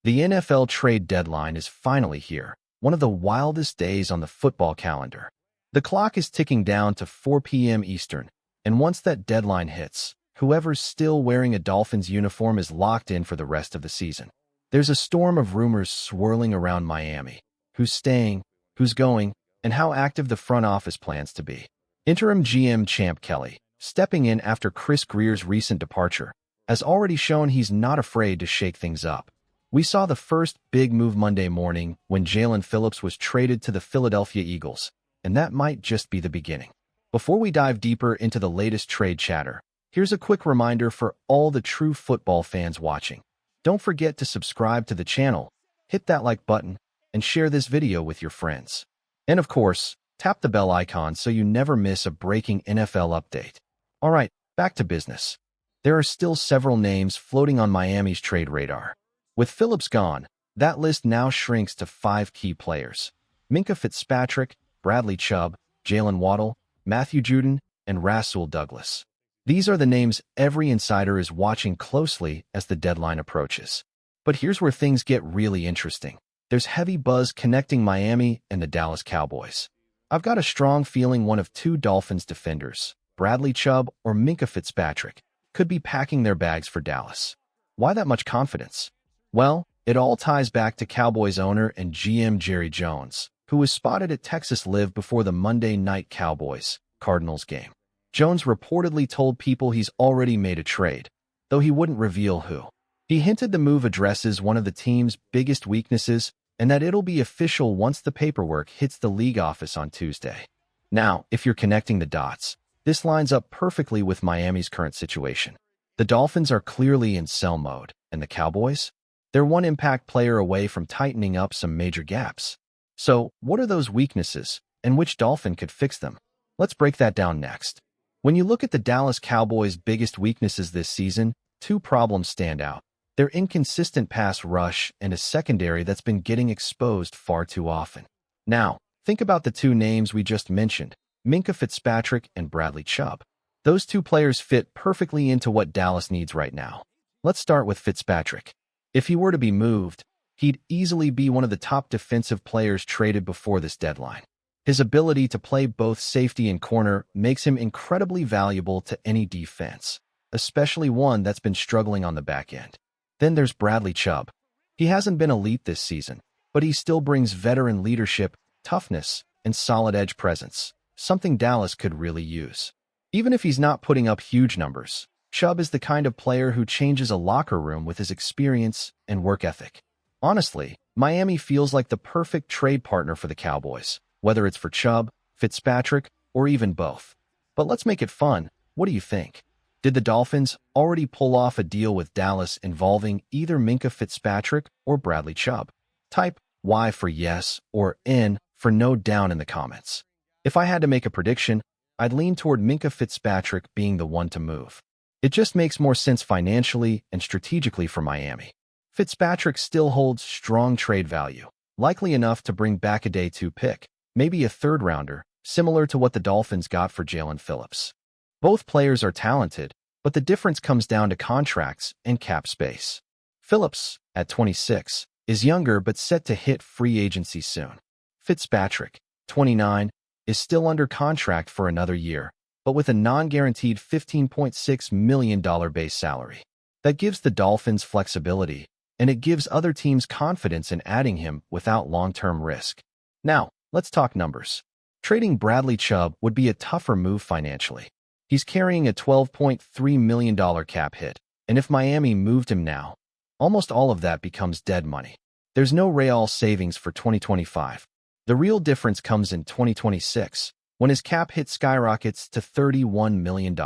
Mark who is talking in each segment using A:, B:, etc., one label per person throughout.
A: The NFL trade deadline is finally here, one of the wildest days on the football calendar. The clock is ticking down to 4 p.m. Eastern, and once that deadline hits, whoever's still wearing a Dolphins uniform is locked in for the rest of the season. There's a storm of rumors swirling around Miami. Who's staying, who's going, and how active the front office plans to be. Interim GM Champ Kelly, stepping in after Chris Grier's recent departure, has already shown he's not afraid to shake things up. We saw the first big move Monday morning when Jaelan Phillips was traded to the Philadelphia Eagles, and that might just be the beginning. Before we dive deeper into the latest trade chatter, here's a quick reminder for all the true football fans watching. Don't forget to subscribe to the channel, hit that like button, and share this video with your friends. And of course, tap the bell icon so you never miss a breaking NFL update. All right, back to business. There are still several names floating on Miami's trade radar. With Phillips gone, that list now shrinks to 5 key players: Minkah Fitzpatrick, Bradley Chubb, Jalen Waddle, Matthew Judon, and Rasul Douglas. These are the names every insider is watching closely as the deadline approaches. But here's where things get really interesting. There's heavy buzz connecting Miami and the Dallas Cowboys. I've got a strong feeling one of 2 Dolphins defenders, Bradley Chubb or Minkah Fitzpatrick, could be packing their bags for Dallas. Why that much confidence? Well, it all ties back to Cowboys owner and GM Jerry Jones, who was spotted at Texas Live before the Monday night Cowboys-Cardinals game. Jones reportedly told people he's already made a trade, though he wouldn't reveal who. He hinted the move addresses one of the team's biggest weaknesses and that it'll be official once the paperwork hits the league office on Tuesday. Now, if you're connecting the dots, this lines up perfectly with Miami's current situation. The Dolphins are clearly in sell mode, and the Cowboys? They're one impact player away from tightening up some major gaps. So, what are those weaknesses, and which Dolphin could fix them? Let's break that down next. When you look at the Dallas Cowboys' biggest weaknesses this season, 2 problems stand out. Their inconsistent pass rush and a secondary that's been getting exposed far too often. Now, think about the 2 names we just mentioned, Minkah Fitzpatrick and Bradley Chubb. Those 2 players fit perfectly into what Dallas needs right now. Let's start with Fitzpatrick. If he were to be moved, he'd easily be one of the top defensive players traded before this deadline. His ability to play both safety and corner makes him incredibly valuable to any defense, especially one that's been struggling on the back end. Then there's Bradley Chubb. He hasn't been elite this season, but he still brings veteran leadership, toughness, and solid edge presence, something Dallas could really use. Even if he's not putting up huge numbers, Chubb is the kind of player who changes a locker room with his experience and work ethic. Honestly, Miami feels like the perfect trade partner for the Cowboys, whether it's for Chubb, Fitzpatrick, or even both. But let's make it fun. What do you think? Did the Dolphins already pull off a deal with Dallas involving either Minkah Fitzpatrick or Bradley Chubb? Type Y for yes or N for no down in the comments. If I had to make a prediction, I'd lean toward Minkah Fitzpatrick being the one to move. It just makes more sense financially and strategically for Miami. Fitzpatrick still holds strong trade value, likely enough to bring back a day 2 pick, maybe a 3rd rounder, similar to what the Dolphins got for Jaelan Phillips. Both players are talented, but the difference comes down to contracts and cap space. Phillips, at 26, is younger but set to hit free agency soon. Fitzpatrick, 29, is still under contract for another year, but with a non-guaranteed $15.6 million base salary. That gives the Dolphins flexibility, and it gives other teams confidence in adding him without long-term risk. Now, let's talk numbers. Trading Bradley Chubb would be a tougher move financially. He's carrying a $12.3 million cap hit, and if Miami moved him now, almost all of that becomes dead money. There's no real savings for 2025. The real difference comes in 2026, when his cap hit skyrockets to $31 million.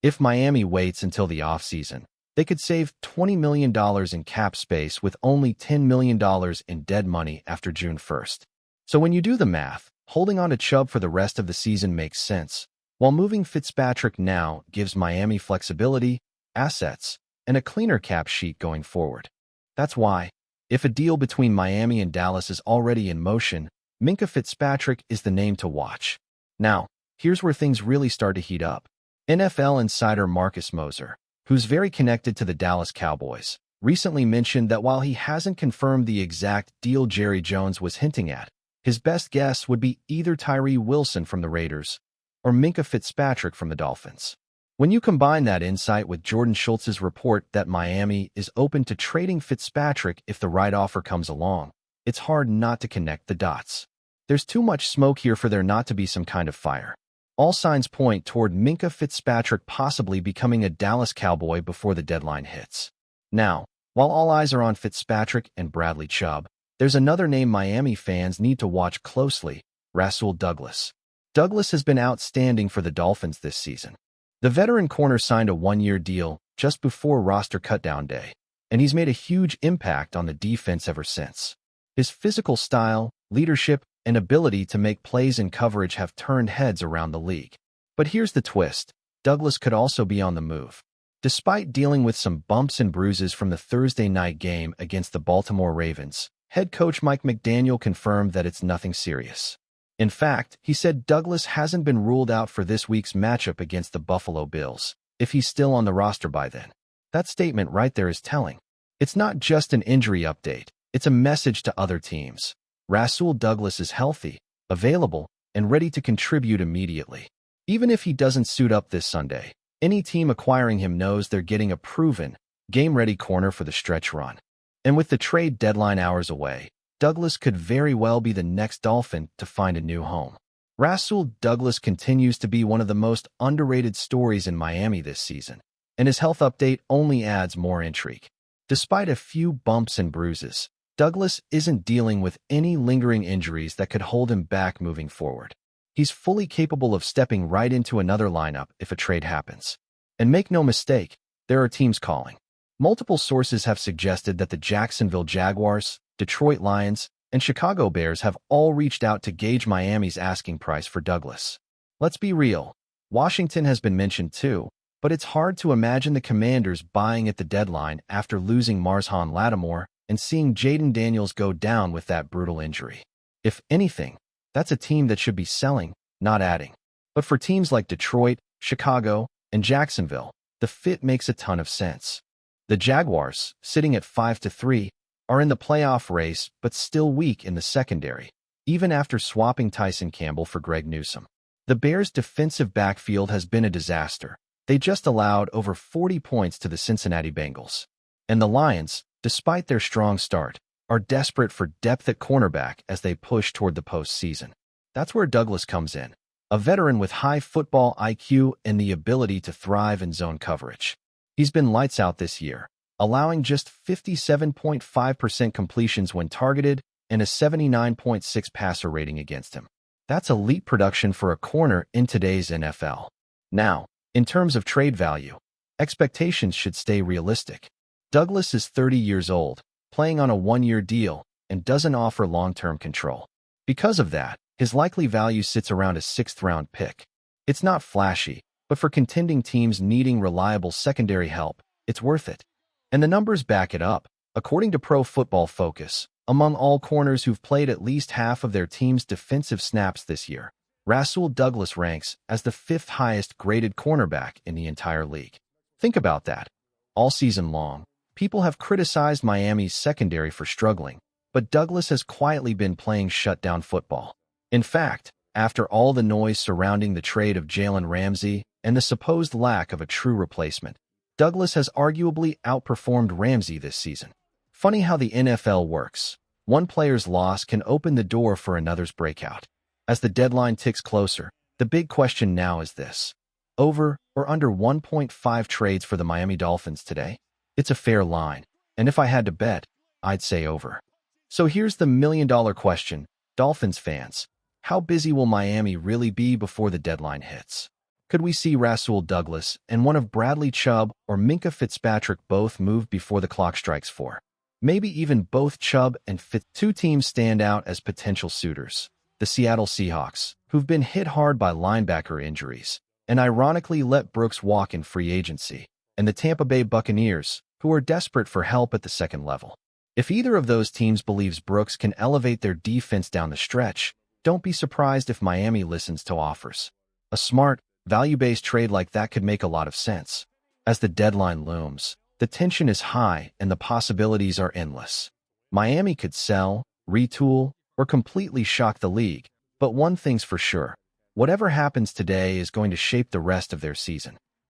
A: If Miami waits until the offseason, they could save $20 million in cap space with only $10 million in dead money after June 1st. So when you do the math, holding on to Chubb for the rest of the season makes sense, while moving Fitzpatrick now gives Miami flexibility, assets, and a cleaner cap sheet going forward. That's why, if a deal between Miami and Dallas is already in motion, Minkah Fitzpatrick is the name to watch. Now, here's where things really start to heat up. NFL insider Marcus Moser, who's very connected to the Dallas Cowboys, recently mentioned that while he hasn't confirmed the exact deal Jerry Jones was hinting at, his best guess would be either Tyree Wilson from the Raiders or Minkah Fitzpatrick from the Dolphins. When you combine that insight with Jordan Schultz's report that Miami is open to trading Fitzpatrick if the right offer comes along, it's hard not to connect the dots. There's too much smoke here for there not to be some kind of fire. All signs point toward Minkah Fitzpatrick possibly becoming a Dallas Cowboy before the deadline hits. Now, while all eyes are on Fitzpatrick and Bradley Chubb, there's another name Miami fans need to watch closely: Rasul Douglas. Douglas has been outstanding for the Dolphins this season. The veteran corner signed a one-year deal just before roster cutdown day, and he's made a huge impact on the defense ever since. His physical style, leadership, and ability to make plays in coverage have turned heads around the league. But here's the twist: Douglas could also be on the move. Despite dealing with some bumps and bruises from the Thursday night game against the Baltimore Ravens, head coach Mike McDaniel confirmed that it's nothing serious. In fact, he said Douglas hasn't been ruled out for this week's matchup against the Buffalo Bills, if he's still on the roster by then. That statement right there is telling. It's not just an injury update, it's a message to other teams. Rasul Douglas is healthy, available, and ready to contribute immediately. Even if he doesn't suit up this Sunday, any team acquiring him knows they're getting a proven, game-ready corner for the stretch run. And with the trade deadline hours away, Douglas could very well be the next Dolphin to find a new home. Rasul Douglas continues to be one of the most underrated stories in Miami this season, and his health update only adds more intrigue. Despite a few bumps and bruises, Douglas isn't dealing with any lingering injuries that could hold him back moving forward. He's fully capable of stepping right into another lineup if a trade happens. And make no mistake, there are teams calling. Multiple sources have suggested that the Jacksonville Jaguars, Detroit Lions, and Chicago Bears have all reached out to gauge Miami's asking price for Douglas. Let's be real, Washington has been mentioned too, but it's hard to imagine the Commanders buying at the deadline after losing Marshawn Lattimore and seeing Jaden Daniels go down with that brutal injury. If anything, that's a team that should be selling, not adding. But for teams like Detroit, Chicago, and Jacksonville, the fit makes a ton of sense. The Jaguars, sitting at 5-3, are in the playoff race but still weak in the secondary, even after swapping Tyson Campbell for Greg Newsome. The Bears' defensive backfield has been a disaster. They just allowed over 40 points to the Cincinnati Bengals. And the Lions, despite their strong start, are desperate for depth at cornerback as they push toward the postseason. That's where Douglas comes in, a veteran with high football IQ and the ability to thrive in zone coverage. He's been lights out this year, allowing just 57.5% completions when targeted and a 79.6 passer rating against him. That's elite production for a corner in today's NFL. Now, in terms of trade value, expectations should stay realistic. Douglas is 30 years old, playing on a one-year deal, and doesn't offer long-term control. Because of that, his likely value sits around a sixth-round pick. It's not flashy, but for contending teams needing reliable secondary help, it's worth it. And the numbers back it up. According to Pro Football Focus, among all corners who've played at least half of their team's defensive snaps this year, Rasul Douglas ranks as the fifth highest graded cornerback in the entire league. Think about that. All season long, people have criticized Miami's secondary for struggling, but Douglas has quietly been playing shutdown football. In fact, after all the noise surrounding the trade of Jalen Ramsey and the supposed lack of a true replacement, Douglas has arguably outperformed Ramsey this season. Funny how the NFL works. One player's loss can open the door for another's breakout. As the deadline ticks closer, the big question now is this: over or under 1.5 trades for the Miami Dolphins today? It's a fair line, and if I had to bet, I'd say over. So here's the million-dollar question, Dolphins fans. How busy will Miami really be before the deadline hits? Could we see Rasul Douglas and one of Bradley Chubb or Minkah Fitzpatrick both move before the clock strikes 4? Maybe even both Chubb and Fitz. Two teams stand out as potential suitors: the Seattle Seahawks, who've been hit hard by linebacker injuries and ironically let Brooks walk in free agency, and the Tampa Bay Buccaneers, who are desperate for help at the second level. If either of those teams believes Brooks can elevate their defense down the stretch, don't be surprised if Miami listens to offers. A smart, value-based trade like that could make a lot of sense. As the deadline looms, The tension is high and the possibilities are endless. Miami could sell, retool, or completely shock the league, but one thing's for sure. Whatever happens today is going to shape the rest of their season.